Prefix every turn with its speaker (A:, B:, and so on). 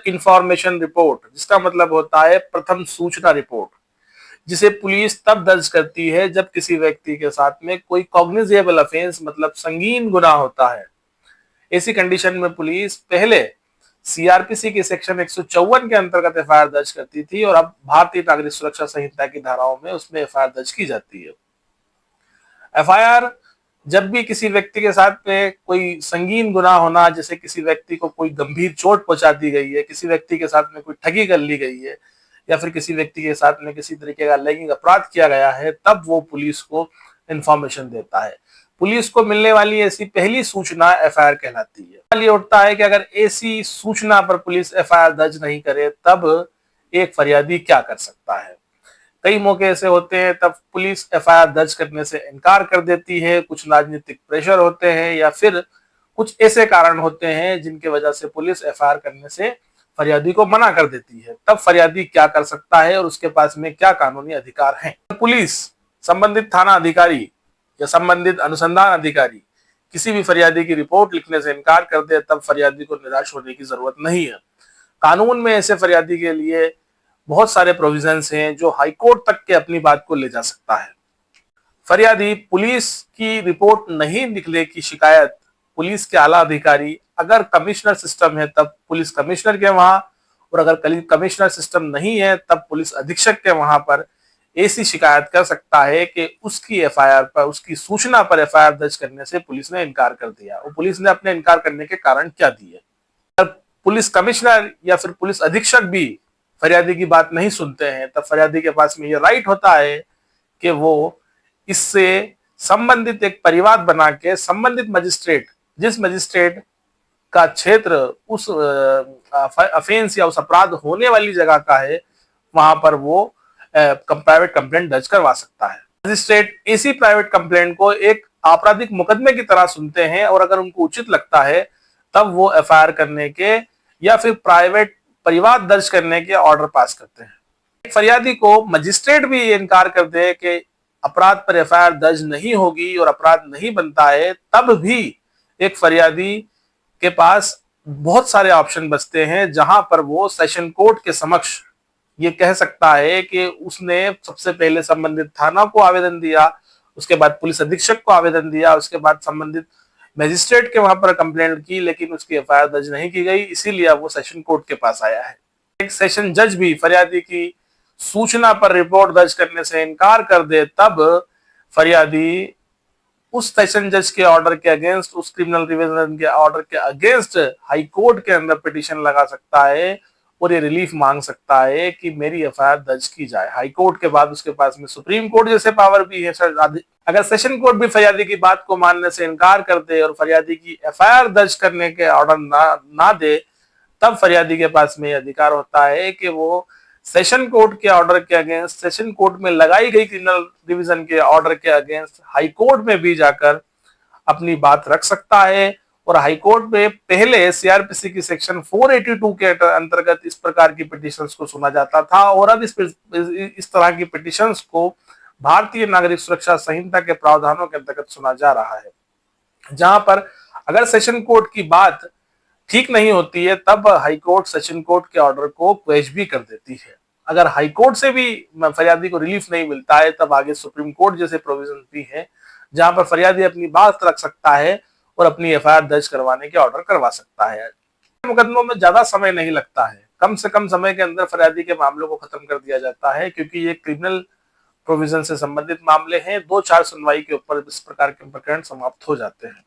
A: Information report, जिसका मतलब होता है प्रथम सूचना रिपोर्ट, जिसे पुलिस तब दर्ज करती है जब किसी व्यक्ति के साथ में कोई कॉग्निजेबल ऑफेंस मतलब संगीन गुनाह होता है। ऐसी कंडीशन में पुलिस पहले सीआरपीसी के सेक्शन 154 के अंतर्गत एफआईआर दर्ज करती थी और अब भारतीय नागरिक सुरक्षा संहिता की धाराओं में उसमें एफआईआर दर्ज की जाती है। एफआईआर जब भी किसी व्यक्ति के साथ में कोई संगीन गुनाह होना, जैसे किसी व्यक्ति को कोई गंभीर चोट पहुंचा दी गई है, किसी व्यक्ति के साथ में कोई ठगी कर ली गई है, या फिर किसी व्यक्ति के साथ में किसी तरीके का लैंगिक अपराध किया गया है, तब वो पुलिस को इंफॉर्मेशन देता है। पुलिस को मिलने वाली ऐसी पहली सूचना एफआईआर कहलाती है। सवाल ये उठता है कि अगर ऐसी सूचना पर पुलिस एफआईआर दर्ज नहीं करे तब एक फरियादी क्या कर सकता है। कई मौके ऐसे होते हैं तब पुलिस एफआईआर दर्ज करने से इनकार कर देती है। कुछ राजनीतिक प्रेशर होते हैं या फिर कुछ ऐसे कारण होते हैं जिनकी वजह से पुलिस एफआईआर करने से फरियादी को मना कर देती है। तब फरियादी क्या कर सकता है और उसके पास में क्या कानूनी अधिकार हैं। पुलिस संबंधित थाना अधिकारी या संबंधित अनुसंधान अधिकारी किसी भी फरियादी की रिपोर्ट लिखने से इनकार कर दे तब फरियादी को निराश होने की जरूरत नहीं है। कानून में ऐसे फरियादी के लिए बहुत सारे प्रोविजंस हैं जो हाईकोर्ट तक के अपनी बात को ले जा सकता है। फरियादी पुलिस की रिपोर्ट नहीं निकले की शिकायत पुलिस के आला अधिकारी, अगर कमिश्नर सिस्टम है तब पुलिस कमिश्नर के वहां, और अगर कमिश्नर सिस्टम नहीं है तब पुलिस अधीक्षक के वहां पर ऐसी शिकायत कर सकता है कि उसकी एफआईआर पर, उसकी सूचना पर एफआईआर दर्ज करने से पुलिस ने इनकार कर दिया और पुलिस ने अपने इनकार करने के कारण क्या दिए। पुलिस कमिश्नर या फिर पुलिस अधीक्षक भी फरियादी की बात नहीं सुनते हैं तब फरियादी के पास में ये राइट होता है कि वो इससे संबंधित एक परिवाद बना के संबंधित मजिस्ट्रेट, जिस मजिस्ट्रेट का क्षेत्र उस अफेंस या उस अपराध होने वाली जगह का है, वहां पर वो प्राइवेट कंप्लेंट दर्ज करवा सकता है। मजिस्ट्रेट इसी प्राइवेट कंप्लेंट को एक आपराधिक मुकदमे की तरह सुनते हैं और अगर उनको उचित लगता है तब वो एफआईआर करने के या फिर प्राइवेट परिवाद दर्ज करने के ऑर्डर पास करते हैं। एक फरियादी को मजिस्ट्रेट भी इनकार कर दे कि अपराध पर एफआईआर दर्ज नहीं होगी और अपराध नहीं बनता है, तब भी एक फरियादी के पास बहुत सारे ऑप्शन बचते हैं जहां पर वो सेशन कोर्ट के समक्ष ये कह सकता है कि उसने सबसे पहले संबंधित थाना को आवेदन दिया, उसके बाद पुलिस अधीक्षक को आवेदन दिया, उसके बाद संबंधित मैजिस्ट्रेट के वहां पर कंप्लेंट की, लेकिन उसकी एफआईआर दर्ज नहीं की गई, इसीलिए वो सेशन कोर्ट के पास आया है। एक सेशन जज भी फरियादी की सूचना पर रिपोर्ट दर्ज करने से इनकार कर दे तब फरियादी उस सेशन जज के ऑर्डर के अगेंस्ट, उस क्रिमिनल रिविजन के ऑर्डर के अगेंस्ट हाई कोर्ट के अंदर पिटीशन लगा सकता है और ये रिलीफ मांग सकता है कि मेरी एफआईआर दर्ज की जाए। हाई कोर्ट के बाद उसके पास में सुप्रीम कोर्ट जैसे पावर भी है। अगर सेशन कोर्ट भी फरियादी की बात को मानने से इनकार कर दे और फरियादी की एफआईआर दर्ज करने के ऑर्डर ना दे, तब फरियादी के पास में अधिकार होता है कि वो सेशन कोर्ट के ऑर्डर के अगेंस्ट, सेशन कोर्ट में लगाई गई क्रिमिनल डिवीजन के ऑर्डर के अगेंस्ट हाई कोर्ट में भी जाकर अपनी बात रख सकता है। और हाई कोर्ट में पहले सीआरपीसी की सेक्शन 482 के अंतर्गत इस प्रकार की पिटीशंस को सुना जाता था और अब इस तरह की पिटीशंस को भारतीय नागरिक सुरक्षा संहिता के प्रावधानों के अंतर्गत सुना जा रहा है, जहां पर अगर सेशन कोर्ट की बात ठीक नहीं होती है तब हाई कोर्ट सेशन कोर्ट के ऑर्डर को क्वेश भी कर देती है। अगर हाई कोर्ट से भी फरियादी को रिलीफ नहीं मिलता है तब आगे सुप्रीम कोर्ट जैसे प्रोविजन भी है जहां पर फरियादी अपनी बात रख सकता है और अपनी एफआईआर दर्ज करवाने के ऑर्डर करवा सकता है। मुकदमों में ज्यादा समय नहीं लगता है, कम से कम समय के अंदर फरियादी के मामलों को खत्म कर दिया जाता है, क्योंकि ये क्रिमिनल प्रोविजन से संबंधित मामले हैं। 2-4 सुनवाई के ऊपर इस प्रकार के प्रकरण समाप्त हो जाते हैं।